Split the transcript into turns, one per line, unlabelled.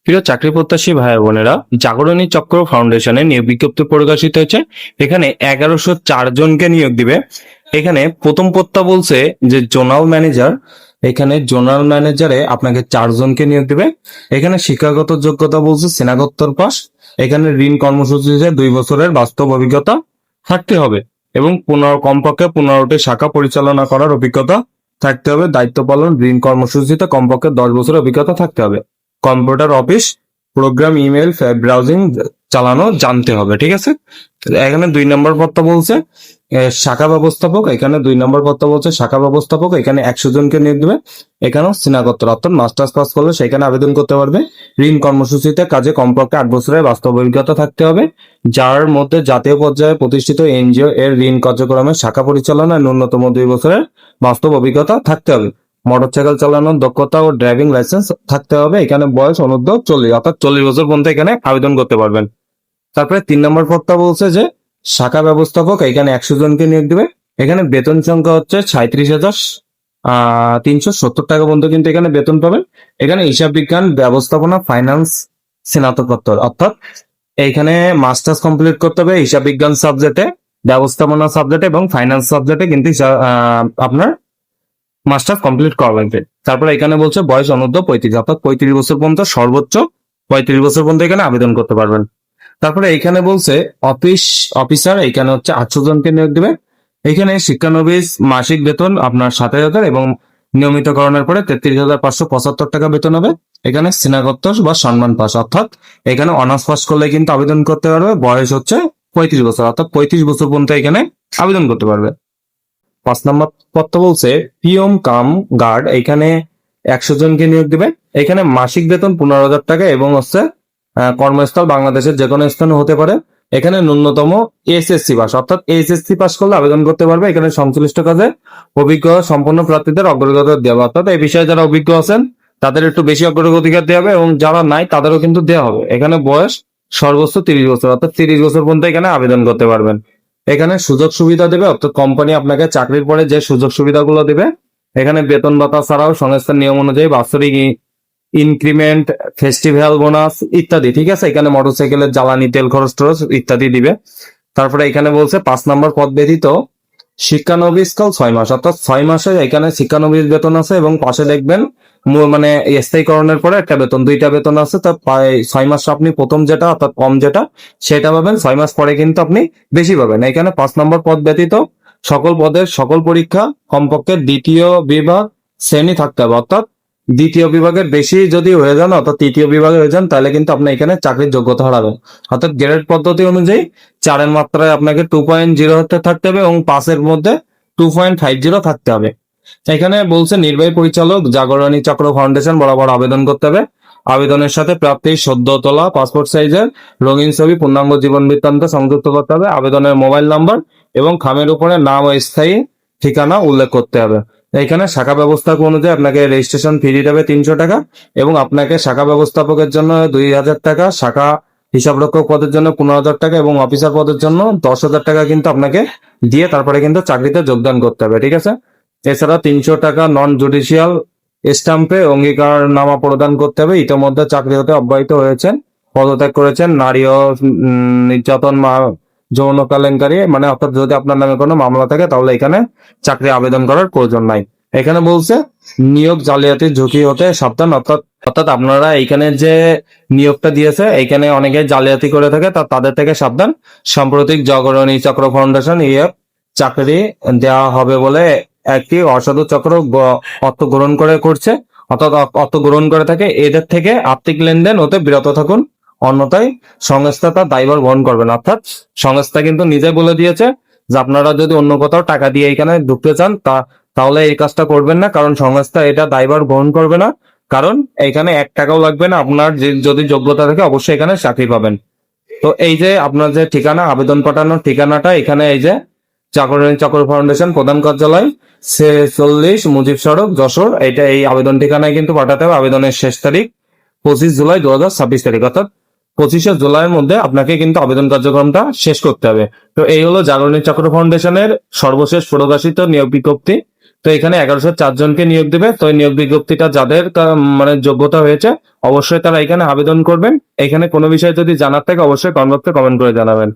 প্রিয় চাকরি প্রত্যাশী ভাই বোনেরা, জাগরণী চক্র ফাউন্ডেশনে নিয়োগ বিজ্ঞপ্তি প্রকাশিত হয়েছে। এখানে 1104 জনকে নিয়োগ দিবে। এখানে প্রথম পদটা বলছে যে জোনাল ম্যানেজার। এখানে জোনাল ম্যানেজারে আপনাকে 4 জনকে নিয়োগ দিবে। এখানে শিক্ষাগত যোগ্যতা বলছে স্নাতকোত্তর পাস। এখানে ঋণ কর্মসূচিতে 2 বছরের বাস্তব অভিজ্ঞতা থাকতে হবে এবং কমপক্ষে 15টি শাখা পরিচালনা করার অভিজ্ঞতা থাকতে হবে। দায়িত্ব পালন ঋণ কর্মসূচিতে কমপক্ষে 10 বছরের অভিজ্ঞতা থাকতে হবে। Computer office, program, email, browsing চালানো জানতে হবে। ঠিক আছে। এখানে 2 নম্বর পদটা বলছে শাখা ব্যবস্থাপক। এখানে 2 নম্বর পদটা বলছে শাখা ব্যবস্থাপক। এখানে 100 জনকে নিয়োগ দেবে। এখানেও স্নাতকোত্তর অর্থাৎ মাস্টার্স পাস করলে সেখানে আবেদন করতে পারবে। ঋণ কর্মসূচিতে কাজে কমপক্ষে 8 বছরের বাস্তব অভিজ্ঞতা থাকতে হবে, যার মধ্যে জাতীয় পর্যায়ে প্রতিষ্ঠিত এনজিও এর ঋণ কার্যক্রমের শাখা পরিচালনায় ন্যূনতম 2 বছরের বাস্তব অভিজ্ঞতা থাকতে হবে। মোটরসাইকেল চালানোর দক্ষতা ও ড্রাইভিং লাইসেন্স থাকতে হবে। এখানে বয়স অনূর্ধ্ব 40 অর্থাৎ 40 বছর পর্যন্ত এখানে আবেদন করতে পারবেন। তারপরে 3 নম্বর পদটা বলছে যে শাখা ব্যবস্থাপক। এখানে 100 জনকে নিয়োগ দিবে। এখানে বেতন সংখ্যা হচ্ছে 37,370 টাকা পর্যন্ত কিন্তু এখানে বেতন পাবেন। এখানে হিসাব বিজ্ঞান, ব্যবস্থাপনা, ফাইন্যান্স স্নাতকোত্তর অর্থাৎ এখানে মাস্টার্স কমপ্লিট করতে হবে হিসাব বিজ্ঞান সাবজেক্টে, ব্যবস্থাপনা সাবজেক্টে এবং ফাইন্যান্স সাবজেক্টে কিন্তু আপনার মাস্টার্স কমপ্লিট করা লাগবে। তারপরে এখানে বলছে বয়স অনূর্ধ্ব 35 অর্থাৎ 35 বছর পর্যন্ত, সর্বোচ্চ 35 বছর পর্যন্ত এখানে আবেদন করতে পারবেন। তারপরে এখানে বলছে অফিসার। এখানে হচ্ছে 800 জনকে নিয়োগ দিবে। এখানে শিক্ষানবিশ মাসিক বেতন আপনার 7,000 এবং নিয়মিতকরণের পরে 33,575 টাকা বেতন হবে। এখানে স্নাতকোত্তর বা সম্মান পাস অর্থাৎ এখানে অনার্স পাস করলে কিন্তু আবেদন করতে পারবে। বয়স হচ্ছে 35 বছর অর্থাৎ 35 বছর পর্যন্ত এখানে আবেদন করতে পারবে। 5 নম্বর পদটা বলছে পিএম কাম গার্ড। এখানে 100 জনকে নিয়োগ দিবে। এখানে মাসিক বেতন 15,000 টাকা এবং হচ্ছে কর্মস্থল বাংলাদেশের যে কোনো স্থানে হতে পারে। এখানে ন্যূনতম এসএসসি পাস অর্থাৎ এসএসসি পাস করলে আবেদন করতে পারবে। এখানে সংশ্লিষ্ট কাজে অভিজ্ঞ সম্পন্ন প্রার্থীদের অগ্রগতি দেওয়া অর্থাৎ এই বিষয়ে যারা অভিজ্ঞ আছেন তাদের একটু বেশি অগ্রগতিকার দেওয়া হবে এবং যারা নাই তাদেরও কিন্তু দেওয়া হবে। এখানে বয়স সর্বোচ্চ 30 বছর অর্থাৎ 30 বছর পর্যন্ত এখানে আবেদন করতে পারবেন। এখানে সুযোগ সুবিধা দেবে অর্থাৎ কোম্পানি আপনাকে চাকরির পরে যে সুযোগ সুবিধাগুলো দেবে, এখানে বেতন ভাতা ছাড়াও সংস্থার নিয়ম অনুযায়ী বাৎসরিক ইনক্রিমেন্ট, ফেস্টিভ্যাল বোনাস ইত্যাদি। ঠিক আছে। এখানে মোটরসাইকেলের জ্বালানি তেল খরচ টরচ ইত্যাদি দিবে। তারপরে এখানে বলছে 5 নম্বর পদ ব্যতীত শিক্ষানবিশ কাল 6 মাস অর্থাৎ 6 মাসে এখানে শিক্ষানবিশ বেতন আছে এবং পাশে দেখবেন মানে স্থায়ীকরণের পরে একটা বেতন, 2টা বেতন আছে। তার 6 মাস আপনি প্রথম যেটা অর্থাৎ কম যেটা সেটা পাবেন, 6 মাস পরে কিন্তু আপনি বেশি পাবেন। এখানে 5 নম্বর পদ ব্যতীত সকল পদের সকল পরীক্ষা কমপক্ষে 2য় বিভাগ শ্রেণী থাকতে হবে অর্থাৎ 2য় বিভাগের বেশি যদি হয়ে যান অর্থাৎ 3য় বিভাগে হয়ে যান তাহলে কিন্তু আপনি এখানে চাকরির যোগ্যতা হারাবেন। অর্থাৎ গ্রেড পদ্ধতি অনুযায়ী 4-এর মাত্রায় আপনাকে 2.0 হতে থাকতে হবে এবং 5-এর মধ্যে 2.50 থাকতে হবে। এখানে বলছে নির্বাহী পরিচালক জাগরণী চক্র ফাউন্ডেশন বরাবর আবেদন করতে হবে। আবেদনের সাথে প্রাপ্তির সদ্য তোলা পাসপোর্ট সাইজের রঙিন ছবি, পূর্ণাঙ্গ জীবন বৃত্তান্ত সংযুক্ত করতে হবে। আবেদনের মোবাইল নাম্বার এবং খামের উপরে নাম ও স্থায়ী ঠিকানা উল্লেখ করতে হবে। এখানে শাখা ব্যবস্থাপক অনুযায়ী আপনাকে রেজিস্ট্রেশন ফি দিতে হবে 300 টাকা এবং আপনাকে শাখা ব্যবস্থাপকের জন্য 2,000 টাকা, শাখা হিসাবরক্ষক পদের জন্য 15,000 টাকা এবং অফিসার পদের জন্য 10,000 টাকা কিন্তু আপনাকে দিয়ে তারপরে কিন্তু চাকরিতে যোগদান করতে হবে। ঠিক আছে। এছাড়া 300 টাকা নন জুডিশিয়াল স্ট্যাম্পে অঙ্গীকারনামা প্রদান করতে হবে। ইতিমধ্যে চাকরি হতে অব্যাহত হয়েছেন, পদত্যাগ করেছেন, নারী ও নির্যাতন যৌন কেলেঙ্কারি মানে অর্থাৎ যদি আপনার নামে কোনো মামলা থাকে তাহলে এখানে চাকরি আবেদন করার প্রয়োজন নাই। এখানে বলছে নিয়োগ জালিয়াতির ঝুঁকি হতে সাবধান অর্থাৎ আপনারা এখানে যে নিয়োগটা দিয়েছে এখানে অনেকে জালিয়াতি করে থাকে তাদের থেকে সাবধান। সাম্প্রতিক জাগরণী চক্র ফাউন্ডেশন চাকরি দেওয়া হবে বলে একটি অসাধু চক্র অর্থ গ্রহণ করছে অর্থাৎ অর্থ গ্রহণ করে থাকে। এদের থেকে আর্থিক লেনদেন হতে বিরত থাকুন, অন্যথায় সংস্থা তার দায়ভার বহন করবেন। অর্থাৎ সংস্থা কিন্তু নিজে বলে দিয়েছে যে আপনারা যদি অন্য কোথাও টাকা দিয়ে এখানে ঢুকতে চান তাহলে এই কাজটা করবেন না, কারণ সংস্থা এটা দায়ভার বহন করবে না। কারণ এখানে 1 টাকাও লাগবে না, আপনার যদি যোগ্যতা থাকে অবশ্যই এখানে চাকরি পাবেন। তো এই যে আপনার যে ঠিকানা, আবেদন পাঠানোর ঠিকানাটা এখানে এই যে জাগরণী চক্র ফাউন্ডেশন প্রধান কার্যালয় 46 মুজিব সড়ক যশোর, এই আবেদন ঠিকানায় কিন্তু পাঠাতে হবে। আবেদনের শেষ তারিখ 25 জুলাই 2026 তারিখ অর্থাৎ 25শে জুলাইয়ের মধ্যে আপনাকে কিন্তু আবেদন কার্যক্রমটা শেষ করতে হবে। তো এই হলো জাগরণী চক্র ফাউন্ডেশনের সর্বশেষ প্রকাশিত নিয়োগ বিজ্ঞপ্তি। তো এখানে 1104 জনকে নিয়োগ দিবে। তো এই নিয়োগ বিজ্ঞপ্তিটা যাদের মানে যোগ্যতা হয়েছে অবশ্যই তারা এখানে আবেদন করবেন। এখানে কোনো বিষয় যদি জানার থাকে অবশ্যই কমেন্ট বক্সে কমেন্ট করে জানাবেন।